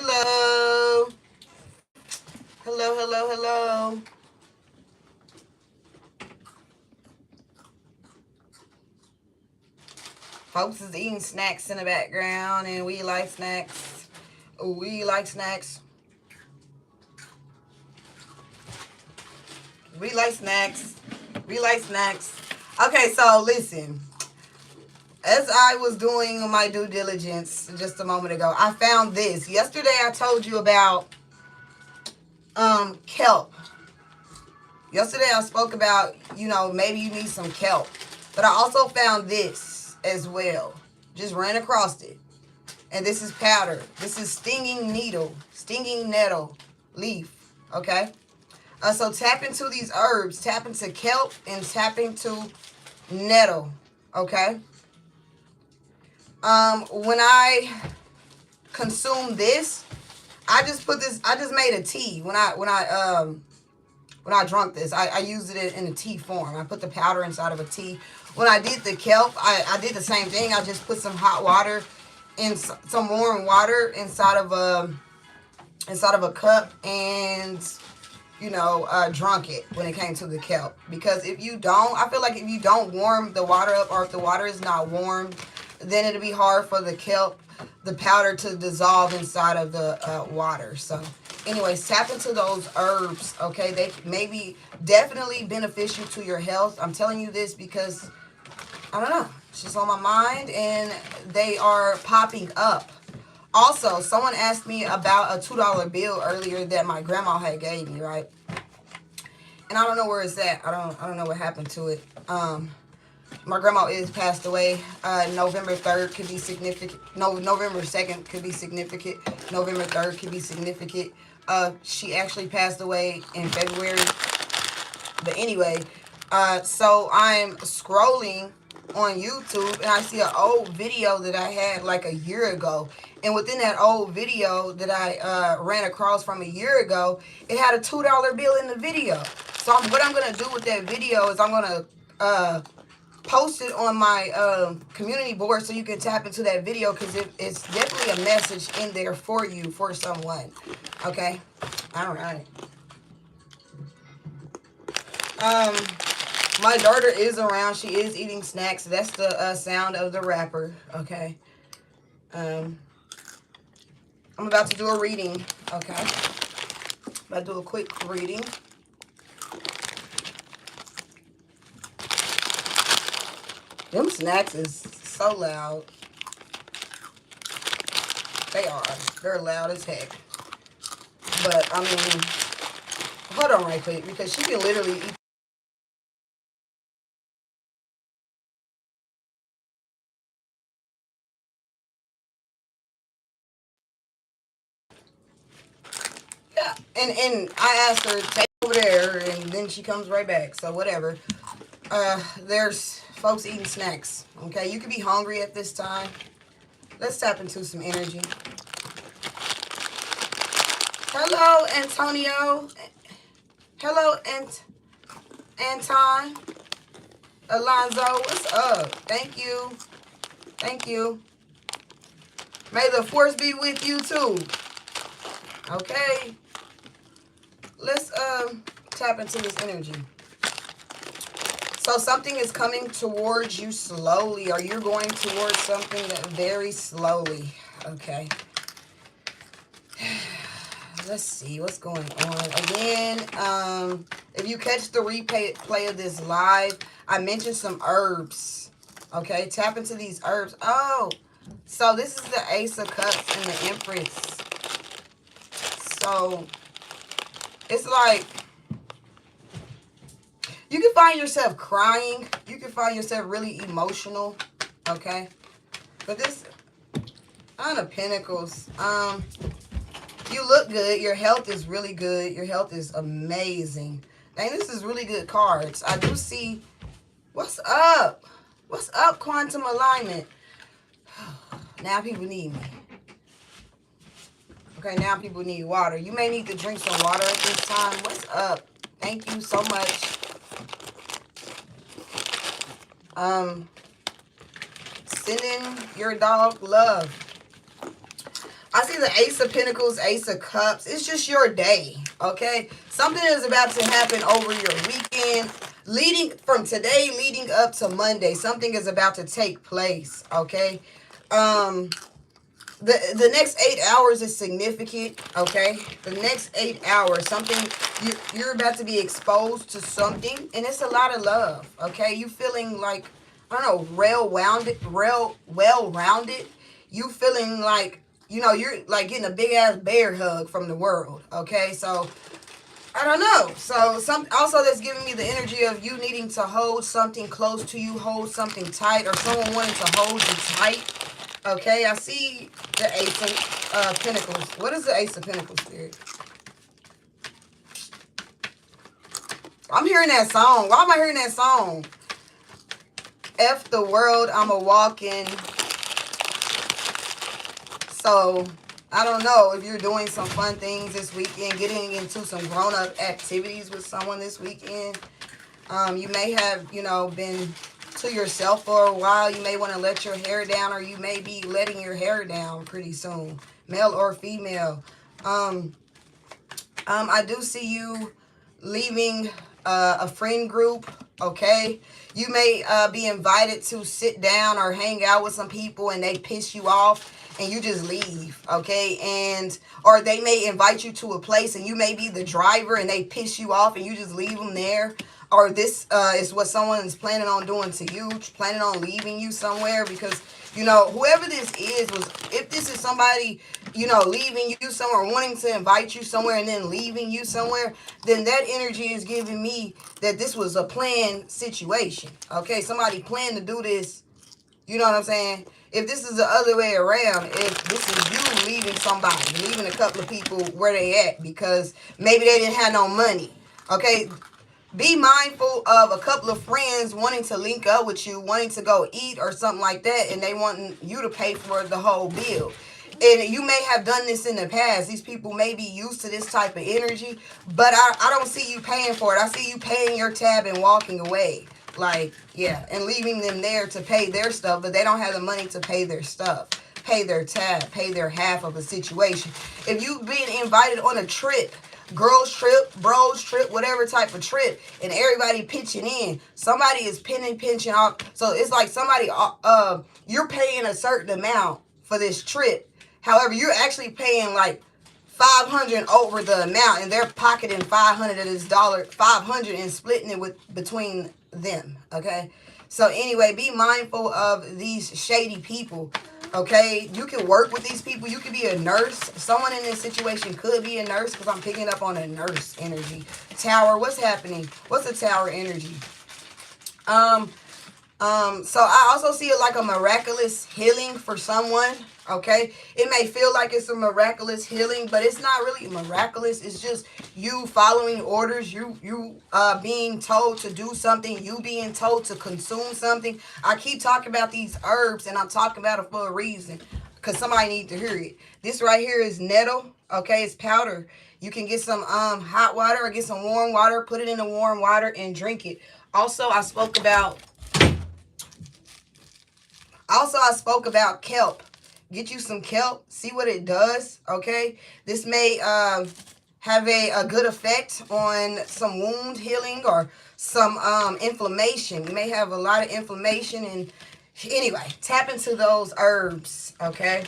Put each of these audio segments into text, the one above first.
Hello. Hello, hello, hello. Folks is eating snacks in the background, and we like snacks. We like snacks. We like snacks. We like snacks. Okay, so listen. As I was doing my due diligence just a moment ago, I found this. Yesterday I told you about kelp. Yesterday I spoke about, maybe you need some kelp. But I also found this as well. Just ran across it. And this is powder. This is stinging nettle leaf. Okay? So tap into these herbs. Tap into kelp and tap into nettle. Okay? When I consume this, I just made a tea. When I drank this, I used it in a tea form. I put the powder inside of a tea. When I did the kelp, I did the same thing. I just put some hot water in some warm water inside of a cup and drunk it when it came to the kelp. Because I feel like if you don't warm the water up, or if the water is not warmed, then it'll be hard for the kelp, the powder, to dissolve inside of the water. So anyways, tap into those herbs, okay? They may be definitely beneficial to your health. I'm telling you this because, I don't know, it's just on my mind, and they are popping up. Also, someone asked me about a $2 bill earlier that my grandma had gave me, right? And I don't know where it's at. I don't know what happened to it. My grandma is passed away. November 3rd could be significant. No, November 2nd could be significant. November 3rd could be significant. She actually passed away in February. But anyway, so I'm scrolling on YouTube and I see an old video that I had like a year ago. And within that old video that I ran across from a year ago, it had a $2 bill in the video. So what I'm going to do with that video is I'm going to post it on my community board so you can tap into that video, because it's definitely a message in there for you, for someone. Okay? All right. My daughter is around. She is eating snacks. That's the sound of the wrapper. Okay? I'm about to do a reading. Okay? I'm about to do a quick reading. Them snacks is so loud. They are. They're loud as heck. But, I mean, hold on right quick, because she can literally eat. Yeah. And I asked her to take over there, and then she comes right back. So, whatever. There's folks eating snacks. Okay? You could be hungry at this time. Let's tap into some energy. Hello, Antonio. Hello, Anton. Alonzo, what's up? Thank you. Thank you. May the force be with you too. Okay. Let's tap into this energy. So something is coming towards you slowly, or you're going towards something that very slowly. Okay. Let's see what's going on. Again, if you catch the replay of this live, I mentioned some herbs. Okay, tap into these herbs. Oh, so this is the Ace of Cups and the Empress. So it's like you can find yourself crying. You can find yourself really emotional. Okay, but this Nine of Pentacles. You look good. Your health is really good. Your health is amazing. Dang, this is really good cards. I do see. What's up? What's up, quantum alignment? Now people need me. Okay, now people need water. You may need to drink some water at this time. What's up? Thank you so much. Sending your dog love. I see the Ace of Pentacles, Ace of Cups. It's just your day, okay? Something is about to happen over your weekend. Leading from today, leading up to Monday, something is about to take place, okay? Um, the next 8 hours is significant, okay? The next 8 hours, something you're about to be exposed to something, and it's a lot of love, okay? You feeling like, I don't know, well-rounded. You feeling like, you're like getting a big ass bear hug from the world, okay? So I don't know. So some also that's giving me the energy of you needing to hold something close to you, hold something tight, or someone wanting to hold you tight. Okay, I see the Ace of Pentacles. What is the Ace of Pentacles, Spirit? I'm hearing that song. Why am I hearing that song? F the world, I'm a walking. So, I don't know if you're doing some fun things this weekend, getting into some grown-up activities with someone this weekend. You may have, been to yourself for a while. You may want to let your hair down, or you may be letting your hair down pretty soon, male or female. I do see you leaving a friend group, okay? You may be invited to sit down or hang out with some people, and they piss you off and you just leave, okay? Or they may invite you to a place and you may be the driver and they piss you off and you just leave them there. Or this is what someone is planning on doing to you, planning on leaving you somewhere, because whoever this is, if this is somebody, leaving you somewhere, wanting to invite you somewhere and then leaving you somewhere, then that energy is giving me that this was a planned situation, okay? Somebody planned to do this, you know what I'm saying? If this is the other way around, if this is you leaving somebody, leaving a couple of people where they at because maybe they didn't have no money, okay? Be mindful of a couple of friends wanting to link up with you, wanting to go eat or something like that, and they wanting you to pay for the whole bill. And you may have done this in the past. These people may be used to this type of energy, but I don't see you paying for it. I see you paying your tab and walking away. Like, yeah, and leaving them there to pay their stuff, but they don't have the money to pay their stuff, pay their tab, pay their half of a situation. If you've been invited on a trip, girls trip, bros trip, whatever type of trip, and everybody pitching in, somebody is pinching off. So it's like somebody, you're paying a certain amount for this trip. However, you're actually paying like 500 over the amount, and they're pocketing 500 of this dollar, 500, and splitting it between them, okay? So anyway, be mindful of these shady people, okay? You can work with these people. You could be a nurse. Someone in this situation could be a nurse, because I'm picking up on a nurse energy. Tower, what's happening? What's the tower energy? So I also see it like a miraculous healing for someone, okay? It may feel like it's a miraculous healing, but it's not really miraculous. It's just you following orders, you being told to do something, you being told to consume something. I keep talking about these herbs, and I'm talking about it for a reason, because somebody needs to hear it. This right here is nettle, okay? It's powder. You can get some hot water or get some warm water, put it in the warm water and drink it. Also, I spoke about kelp. Get you some kelp. See what it does, okay? This may have a good effect on some wound healing or some inflammation. You may have a lot of inflammation. And anyway, tap into those herbs, okay?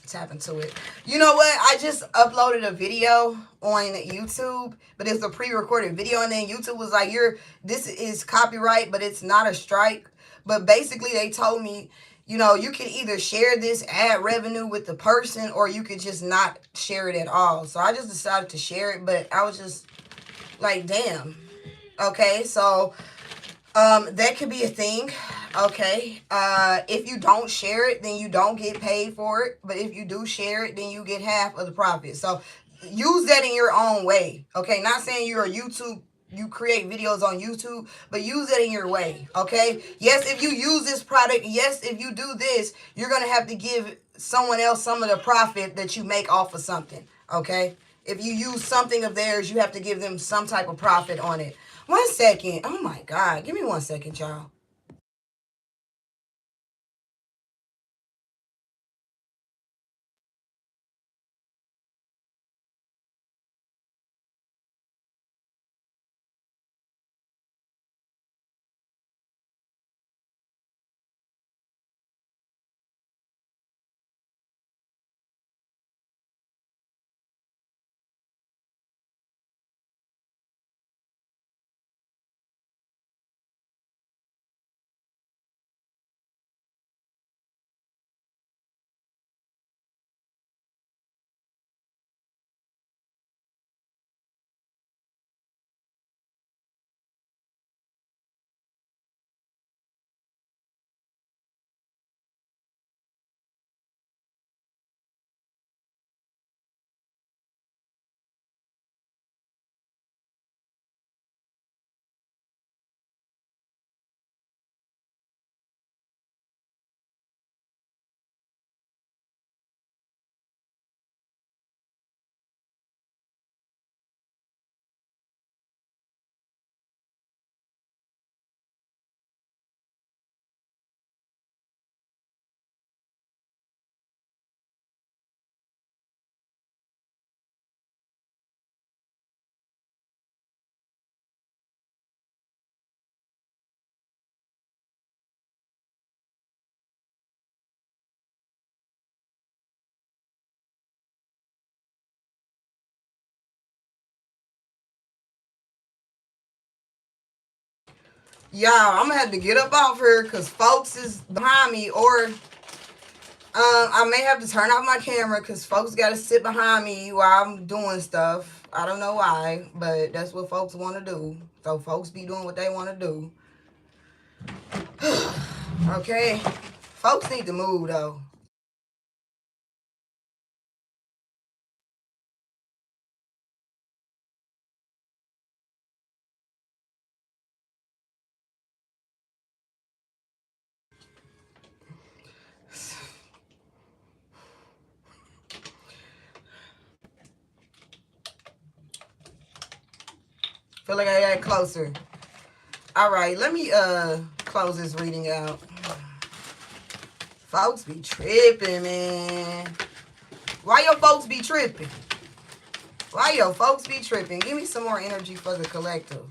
Tap into it. You know what? I just uploaded a video on YouTube, but it's a pre-recorded video, and then YouTube was like, this is copyright, but it's not a strike. But basically, they told me, you can either share this ad revenue with the person, or you could just not share it at all. So I just decided to share it, but I was just like, damn. Okay, so that could be a thing. Okay, if you don't share it, then you don't get paid for it. But if you do share it, then you get half of the profit. So use that in your own way. Okay, not saying you're a you create videos on YouTube, but use it in your way, okay? Yes, if you use this product, yes, if you do this, you're going to have to give someone else some of the profit that you make off of something, okay? If you use something of theirs, you have to give them some type of profit on it. 1 second. Oh, my God. Give me 1 second, y'all. Y'all, I'm gonna have to get up off here because folks is behind me, or I may have to turn off my camera because folks got to sit behind me while I'm doing stuff. I don't know why, but that's what folks want to do. So folks be doing what they want to do. Okay, folks need to move though. Feel like I got closer. All right, let me close this reading out. Folks be tripping, man. Why your folks be tripping? Why your folks be tripping? Give me some more energy for the collective.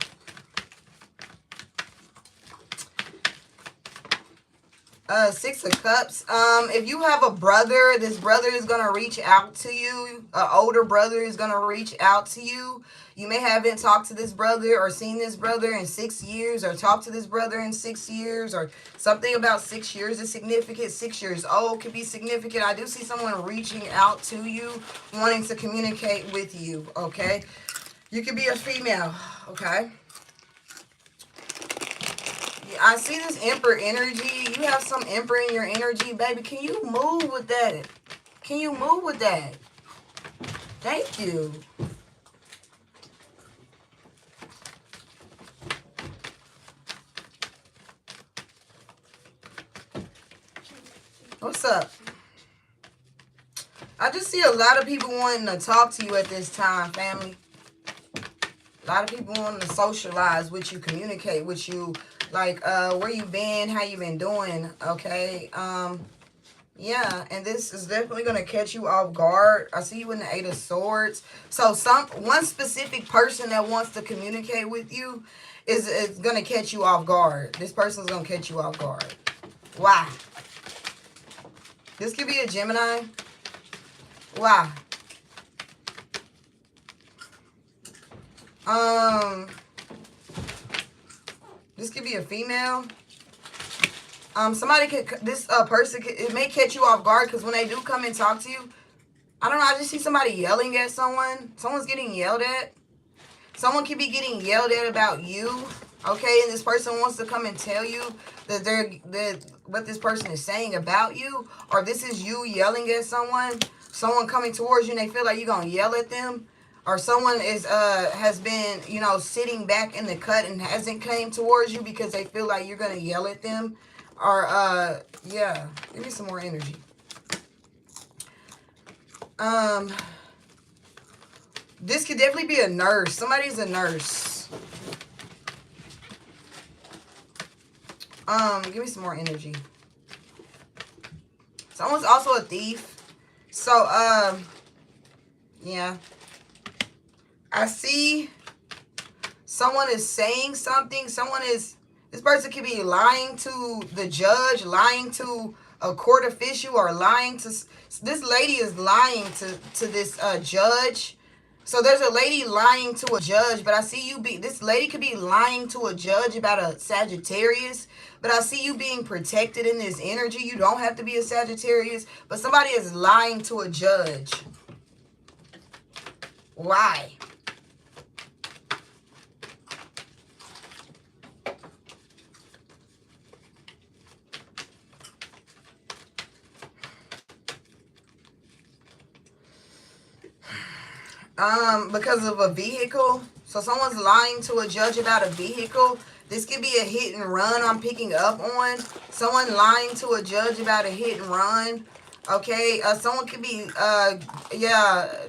Six of Cups. If you have a brother, this brother is gonna reach out to you. An older brother is gonna reach out to you. You may haven't talked to this brother or seen this brother in 6 years, or talked to this brother in 6 years, or something about 6 years is significant. 6 years old could be significant. I do see someone reaching out to you, wanting to communicate with you. Okay, you could be a female. Okay. I see this Emperor energy. You have some Emperor in your energy, baby. Can you move with that? Can you move with that? Thank you. What's up? I just see a lot of people wanting to talk to you at this time, family. A lot of people wanting to socialize with you, communicate with you. Like, where you been, how you been doing, okay? Yeah, and this is definitely going to catch you off guard. I see you in the Eight of Swords. So one specific person that wants to communicate with you is going to catch you off guard. This person's going to catch you off guard. Why? This could be a Gemini. Why? This could be a female. Somebody could, this person could, it may catch you off guard because when they do come and talk to you, I don't know, I just see somebody yelling at someone. Someone's getting yelled at. Someone could be getting yelled at about you, okay? And this person wants to come and tell you that what this person is saying about you, or this is you yelling at someone coming towards you and they feel like you're going to yell at them, or someone has been, sitting back in the cut and hasn't came towards you because they feel like you're going to yell at them, or, yeah, give me some more energy. This could definitely be a nurse. Somebody's a nurse. Give me some more energy. Someone's also a thief. So, yeah. I see someone is saying something. This person could be lying to the judge, lying to a court official, or lying to, this lady is lying to this judge. So there's a lady lying to a judge, but I see this lady could be lying to a judge about a Sagittarius, but I see you being protected in this energy. You don't have to be a Sagittarius, but somebody is lying to a judge. Why? Because of a vehicle. So someone's lying to a judge about a vehicle. This could be a hit and run I'm picking up on. Someone lying to a judge about a hit and run. Okay, someone could be,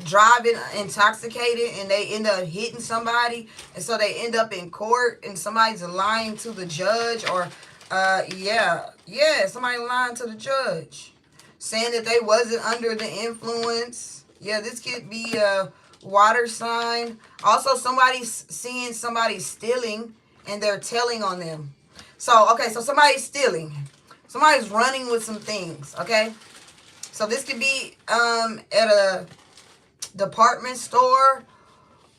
driving intoxicated and they end up hitting somebody. And so they end up in court and somebody's lying to the judge, or, somebody lying to the judge, saying that they wasn't under the influence. Yeah, this could be a water sign. Also, somebody's seeing somebody stealing and they're telling on them. So, okay, so somebody's stealing. Somebody's running with some things, okay? So this could be at a department store,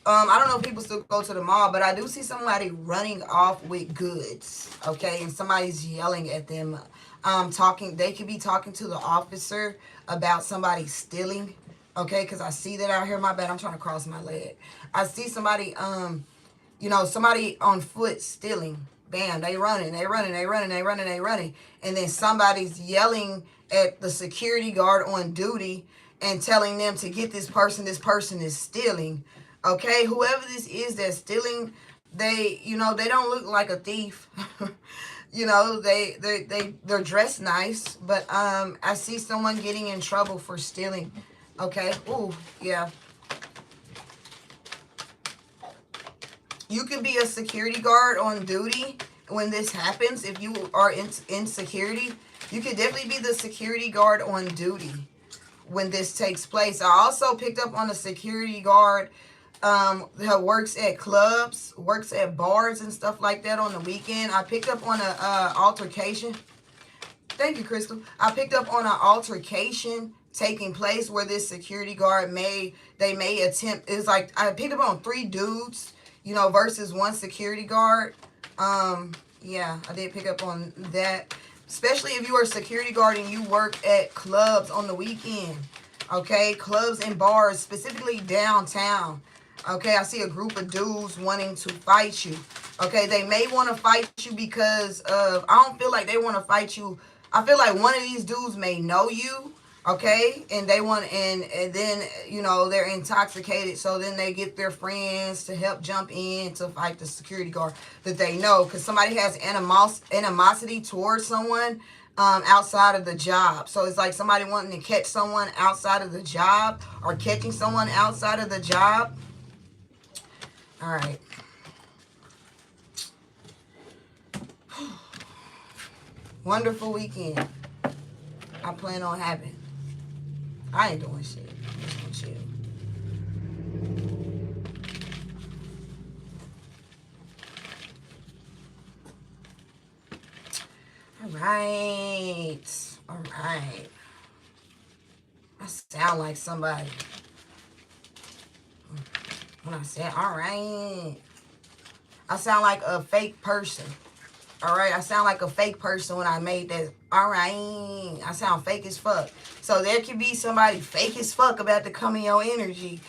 I don't know if people still go to the mall, but I do see somebody running off with goods, okay, and somebody's yelling at them, talking. They could be talking to the officer about somebody stealing, okay, because I see that out here. My bad, I'm trying to cross my leg. I see somebody, somebody on foot stealing. Bam, they running, and then somebody's yelling at the security guard on duty and telling them to get this person is stealing. Okay, whoever this is that's stealing, they don't look like a thief. They're dressed nice, but I see someone getting in trouble for stealing. Okay. Ooh, yeah. You can be a security guard on duty when this happens. If you are in security, you can definitely be the security guard on duty when this takes place. I also picked up on a security guard that works at clubs, works at bars and stuff like that on the weekend. I picked up on a altercation. Thank you, Crystal. I picked up on an altercation taking place where this security guard may attempt. It's like I picked up on 3 dudes, versus 1 security guard. Yeah, I did pick up on that. Especially if you are a security guard and you work at clubs on the weekend. Okay, clubs and bars, specifically downtown. Okay, I see a group of dudes wanting to fight you. Okay, they may want to fight you because of, I don't feel like they want to fight you. I feel like one of these dudes may know you. Okay, and they want, and then, they're intoxicated. So then they get their friends to help jump in to fight the security guard that they know. Because somebody has animosity towards someone outside of the job. So it's like somebody wanting to catch someone outside of the job or catching someone outside of the job. All right. Wonderful weekend I plan on having. I ain't doing shit. I'm just gonna chill. All right. I sound like somebody. When I said, all right. I sound like a fake person. All right, I sound like a fake person when I made that. All right, I sound fake as fuck. So there could be somebody fake as fuck about to come in your energy.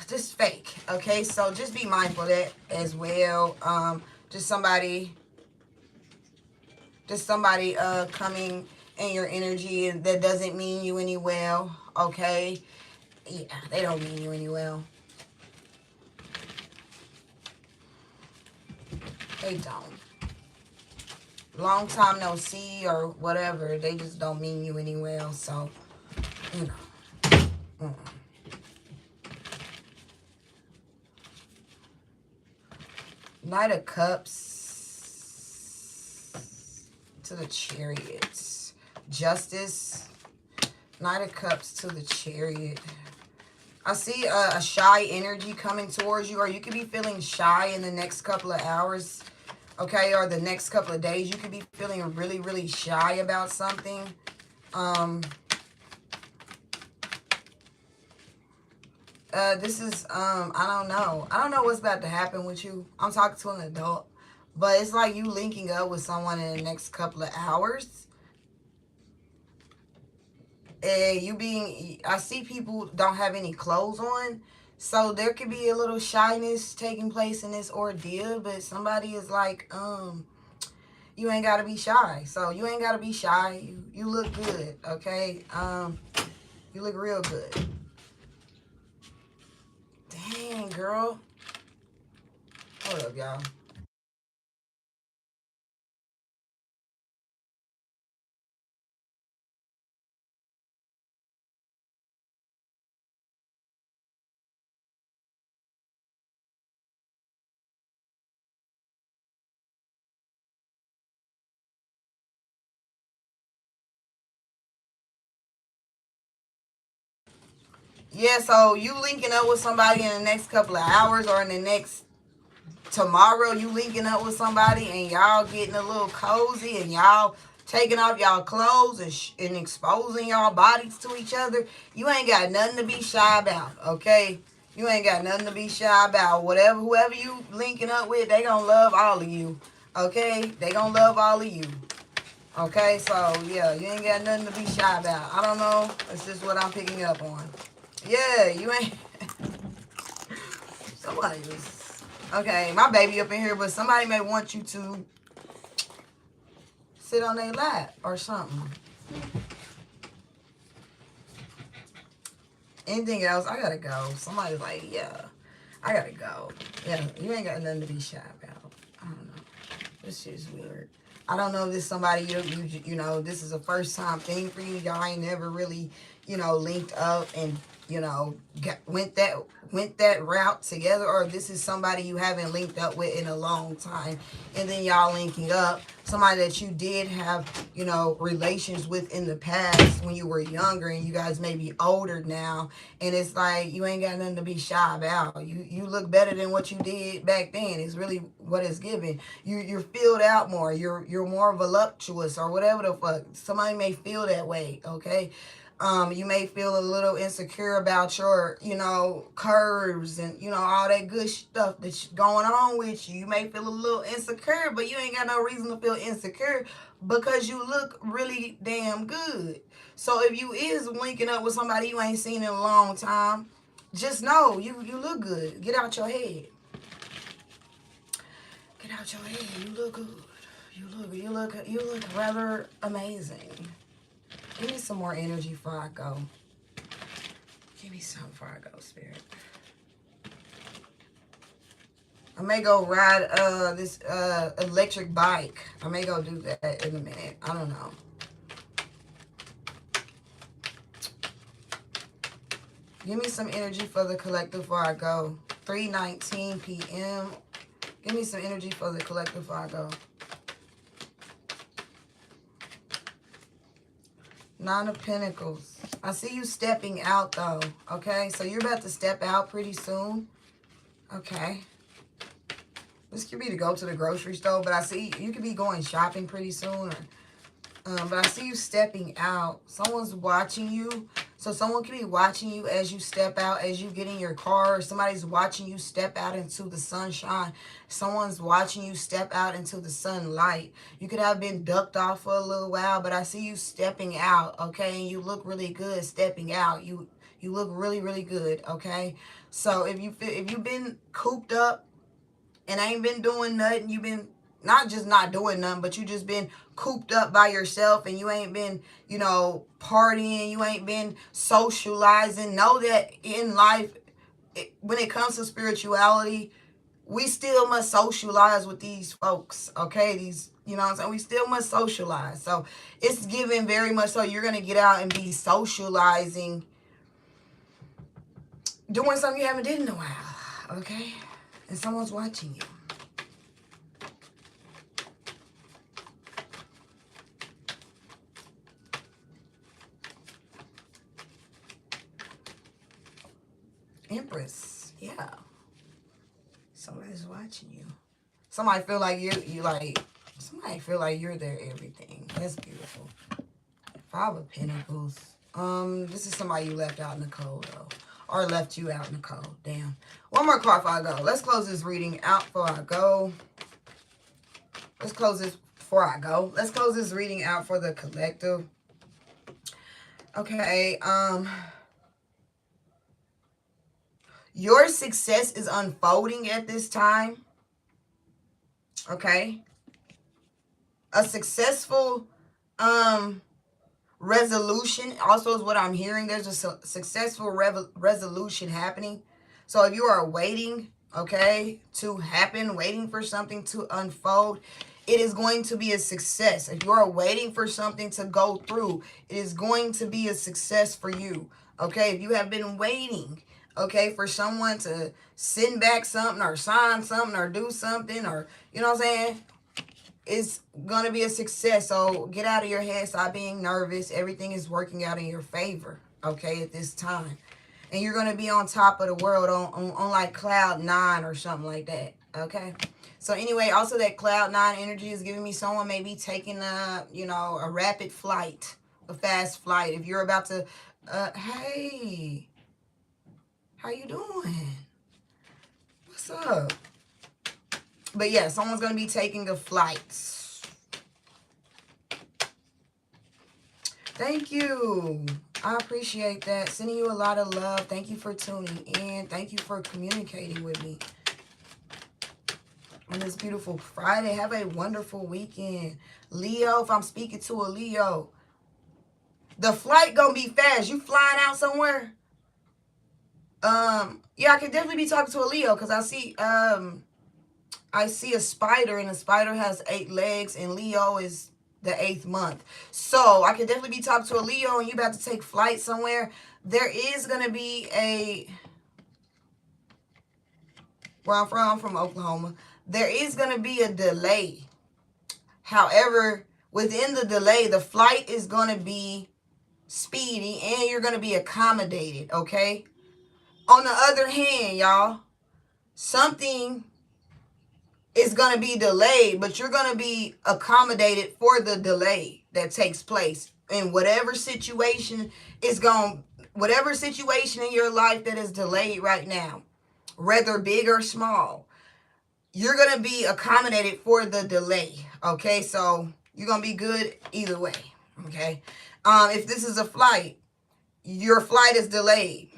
Just fake. Okay, so just be mindful of that as well. Just somebody coming in your energy and that doesn't mean you any well. Okay, yeah, they don't mean you any well. They don't. Long time no see or whatever. They just don't mean you any well. So, Knight of Cups to the Chariots. Justice. Knight of Cups to the Chariot. I see a shy energy coming towards you, or you could be feeling shy in the next couple of hours, okay, or the next couple of days. You could be feeling really, really shy about something. This is, I don't know. I don't know what's about to happen with you. I'm talking to an adult, but it's like you linking up with someone in the next couple of hours. I see people don't have any clothes on, so there could be a little shyness taking place in this ordeal, but somebody is like, you ain't gotta be shy. So you ain't gotta be shy. You look good, okay? You look real good. Dang, girl. Hold up, y'all. Yeah, so you linking up with somebody in the next couple of hours or in the next tomorrow, you linking up with somebody and y'all getting a little cozy and y'all taking off y'all clothes and exposing y'all bodies to each other, you ain't got nothing to be shy about, okay? You ain't got nothing to be shy about. Whoever you linking up with, they gonna love all of you, okay? They gonna love all of you, okay? So, yeah, you ain't got nothing to be shy about. I don't know. It's just what I'm picking up on. Yeah, you ain't... Somebody was... Okay, my baby up in here, but somebody may want you to sit on their lap or something. Anything else? I gotta go. Somebody's like, yeah, I gotta go. Yeah, you ain't got nothing to be shy about. I don't know. This shit is weird. I don't know if this is somebody you know, this is a first time thing for you. Y'all ain't never really, you know, linked up and, you know, went that route together, or if this is somebody you haven't linked up with in a long time and then y'all linking up. Somebody that you did have, you know, relations with in the past when you were younger, and you guys may be older now, and it's like you ain't got nothing to be shy about. You look better than what you did back then. It's really what it's giving. You're filled out more. You're more voluptuous or whatever the fuck. Somebody may feel that way, okay? You may feel a little insecure about your, you know, curves and, you know, all that good stuff that's going on with you. You may feel a little insecure, but you ain't got no reason to feel insecure because you look really damn good. So if you is linking up with somebody you ain't seen in a long time, just know you look good. Get out your head. Get out your head. You look good. You look rather amazing. Give me some more energy before I go. Give me some before I go, Spirit. I may go ride this electric bike. I may go do that in a minute. I don't know. Give me some energy for the collective before I go. 3:19 p.m. Give me some energy for the collective before I go. 9 of Pentacles. I see you stepping out, though. Okay? So you're about to step out pretty soon. Okay. This could be to go to the grocery store, but I see you could be going shopping pretty soon. But I see you stepping out. Someone's watching you. So someone could be watching you as you step out, as you get in your car. Or somebody's watching you step out into the sunshine. Someone's watching you step out into the sunlight. You could have been ducked off for a little while, but I see you stepping out, okay? And you look really good stepping out. You look really, really good, okay? So if you've been cooped up and ain't been doing nothing, you've been not just not doing nothing, but you just been cooped up by yourself and you ain't been, you know, partying, you ain't been socializing. Know that in life, when it comes to spirituality, we still must socialize with these folks, okay? These, you know what I'm saying? We still must socialize. So it's given very much so you're going to get out and be socializing, doing something you haven't did in a while, okay? And someone's watching you. Empress, yeah. Somebody's watching you. Somebody feel like somebody feel like you're their everything. That's beautiful. 5 of Pentacles. This is somebody you left out in the cold, though. Or left you out in the cold. Damn. One more card before I go. Let's close this reading out before I go. Let's close this before I go. Let's close this reading out for the collective. Okay, your success is unfolding at this time. Okay. A successful resolution also is what I'm hearing. There's a successful resolution happening. So if you are waiting, okay, to happen, waiting for something to unfold, it is going to be a success. If you are waiting for something to go through, it is going to be a success for you. Okay, if you have been waiting, okay, for someone to send back something or sign something or do something, or, you know what I'm saying? It's going to be a success. So get out of your head. Stop being nervous. Everything is working out in your favor, okay, at this time. And you're going to be on top of the world on like cloud 9 or something like that, okay? So anyway, also that cloud nine energy is giving me someone maybe taking a, a rapid flight, a fast flight. If you're about to, hey, how you doing? What's up? But yeah, someone's going to be taking a flight. Thank you. I appreciate that. Sending you a lot of love. Thank you for tuning in. Thank you for communicating with me on this beautiful Friday. Have a wonderful weekend. Leo, if I'm speaking to a Leo, the flight gonna be fast. You flying out somewhere? Yeah, I could definitely be talking to a Leo because I see a spider, and a spider has 8 legs, and Leo is the 8th month. So I could definitely be talking to a Leo, and you about to take flight somewhere. There is gonna be where I'm from Oklahoma. There is gonna be a delay. However, within the delay, the flight is gonna be speedy, and you're gonna be accommodated. Okay. On the other hand, y'all, something is going to be delayed, but you're going to be accommodated for the delay that takes place. In whatever situation whatever situation in your life that is delayed right now, whether big or small, you're going to be accommodated for the delay. Okay, so you're going to be good either way. Okay, if this is a flight, your flight is delayed.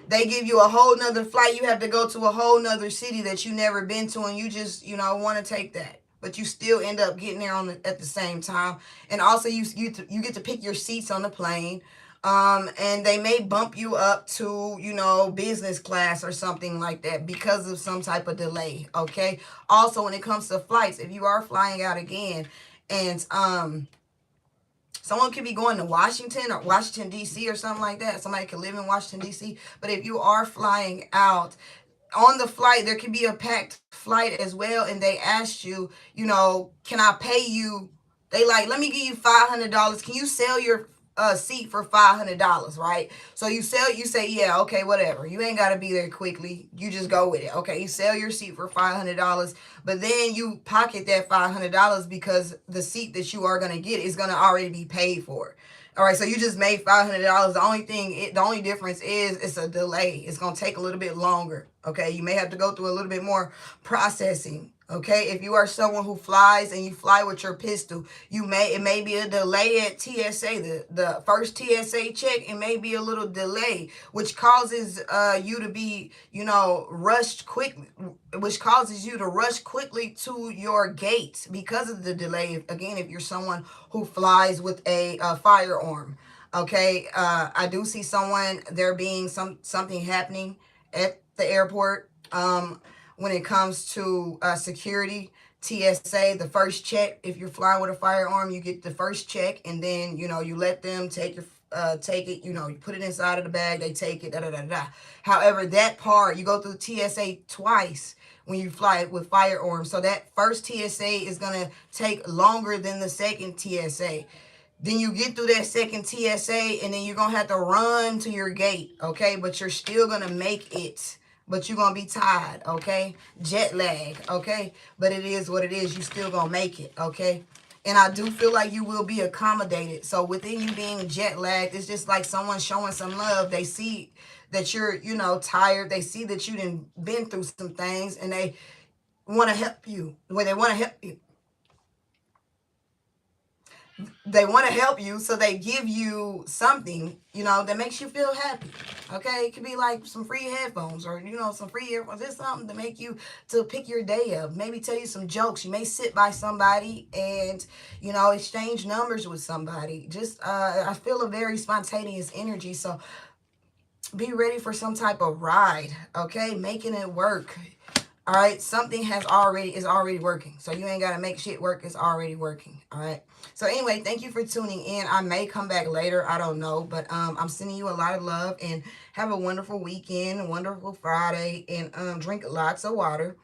They give you a whole nother flight. You have to go to a whole nother city that you never been to, and you just, want to take that. But you still end up getting there at the same time. And also, you get to pick your seats on the plane. And they may bump you up to, business class or something like that because of some type of delay, okay? Also, when it comes to flights, if you are flying out again, and someone could be going to Washington or Washington, D.C. or something like that. Somebody could live in Washington, D.C. But if you are flying out, on the flight, there could be a packed flight as well. And they asked you, can I pay you? They like, let me give you $500. Can you sell your seat for $500, right? So you say, yeah, okay, whatever. You ain't got to be there quickly. You just go with it. Okay, you sell your seat for $500, but then you pocket that $500 because the seat that you are going to get is going to already be paid for. All right, so you just made $500. The only difference is it's a delay. It's going to take a little bit longer. Okay, you may have to go through a little bit more processing. Okay, if you are someone who flies and you fly with your pistol, it may be a delay at TSA. The first TSA check, it may be a little delay, which causes you to be, rushed quickly, which causes you to rush quickly to your gate because of the delay. Again, if you're someone who flies with a firearm, okay, I do see there being something happening at the airport. When it comes to security, TSA, the first check, if you're flying with a firearm, you get the first check, and then, you let them take it, you put it inside of the bag, they take it, da, da, da, da. However, that part, you go through TSA twice when you fly with firearms. So that first TSA is going to take longer than the second TSA. Then you get through that second TSA, and then you're going to have to run to your gate, okay? But you're still going to make it. But you're going to be tired, okay? Jet lag, okay? But it is what it is. You still going to make it, okay? And I do feel like you will be accommodated. So within you being jet lagged, it's just like someone showing some love. They see that you're, tired. They see that you done been through some things, and they want to help you. They want to help you. They want to help you, so they give you something, that makes you feel happy. Okay, it could be like some free headphones, or some free earphones. There's something to make you to pick your day up. Maybe tell you some jokes. You may sit by somebody and exchange numbers with somebody. Just I feel a very spontaneous energy, so be ready for some type of ride. Okay, making it work. All right, something is already working. So you ain't got to make shit work. It's already working. All right. So anyway, thank you for tuning in. I may come back later. I don't know. But I'm sending you a lot of love, and have a wonderful weekend, a wonderful Friday, and drink lots of water.